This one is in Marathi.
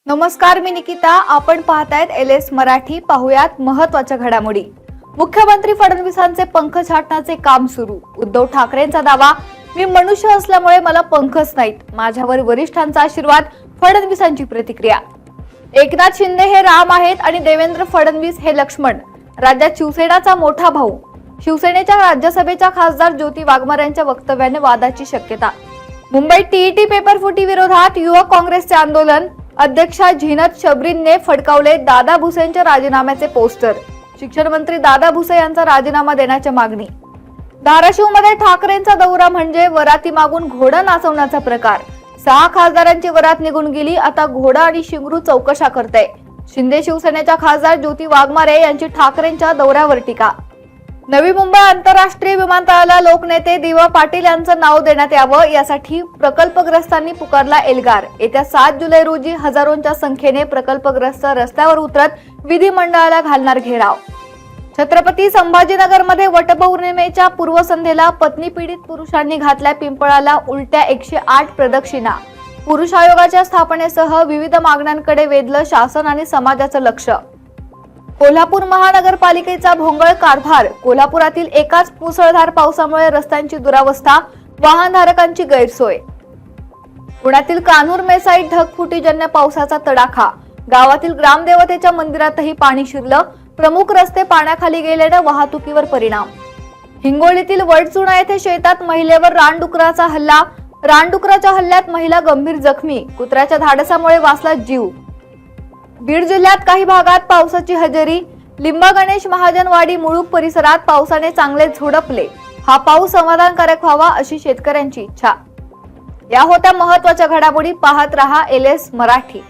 नमस्कार, मी निकिता. आपण पाहतायत एलएस मराठी. पाहुयात महत्त्वाच्या घडामोडी. मुख्यमंत्री फडणवीसांचे पंख छाटण्याचे काम सुरू. उद्धव ठाकरेंचा दावा, मी मनुष्य असल्यामुळे मला पंखच नाहीत, माझ्यावर वरिष्ठांचा आशीर्वाद. फडणवीसांची प्रतिक्रिया. एकनाथ शिंदे हे राम आहेत आणि देवेंद्र फडणवीस हे लक्ष्मण. राज्यात शिवसेनाचा मोठा भाऊ. शिवसेनेच्या राज्यसभेच्या खासदार ज्योती वाघमार यांच्या वक्तव्याने वादाची शक्यता. मुंबईत टीईटी पेपरफुटी विरोधात युवक काँग्रेसचे आंदोलन. अध्यक्षा झीनत शबरीनने फडकावले दादा भुसेंच्या राजीनाम्याचे पोस्टर. शिक्षण मंत्री दादा भुसे यांचा राजीनामा देण्याची मागणी. धाराशिवमध्ये ठाकरेंचा दौरा म्हणजे वराती मागून घोडा नाचवण्याचा प्रकार. 6 खासदारांची वरात निघून गेली, आता घोडा आणि शिंगरू चौकशा करते. शिंदे शिवसेनेच्या खासदार ज्योती वाघमारे यांची ठाकरेंच्या दौऱ्यावर टीका. नवी मुंबई आंतरराष्ट्रीय विमानतळाला लोकनेते दिवा पाटील यांचं नाव देण्यात यावं, यासाठी प्रकल्पग्रस्तांनी पुकारला एल्गार. येत्या 7 जुलै रोजी हजारोंच्या संख्येने प्रकल्पग्रस्त रस्त्यावर उतरत विधिमंडळाला घालणार घेराव. छत्रपती संभाजीनगरमध्ये वटपौर्णिमेच्या पूर्वसंध्येला पत्नी पीडित पुरुषांनी घातल्या पिंपळाला उलट्या 108 प्रदक्षिणा. पुरुष आयोगाच्या स्थापनेसह विविध मागण्यांकडे वेधलं शासन आणि समाजाचं लक्ष. कोल्हापूर महानगरपालिकेचा भोंगळ कारभार. कोल्हापुरातील एकाच मुसळधार पावसामुळे रस्त्यांची दुरावस्था, वाहनधारकांची गैरसोय. पुण्यातील कान्हूर मेसाईत ढगफुटीजन्य पावसाचा तडाखा. गावातील ग्रामदेवतेच्या मंदिरातही पाणी शिरलं. प्रमुख रस्ते पाण्याखाली गेल्याने वाहतुकीवर परिणाम. हिंगोलीतील वडचुणा येथे शेतात महिलेवर रानडुकराचा हल्ला. रानडुकराच्या हल्ल्यात महिला गंभीर जखमी. कुत्र्याच्या धाडसामुळे वाचला जीव. बीड जिल्ह्यात काही भागात पावसाची हजेरी. लिंबा गणेश महाजनवाडी मुळूक परिसरात पावसाने चांगले झोडपले. हा पाऊस समाधानकारक व्हावा अशी शेतकऱ्यांची इच्छा. या होत्या महत्त्वाच्या घडामोडी. पाहत रहा एलएस मराठी.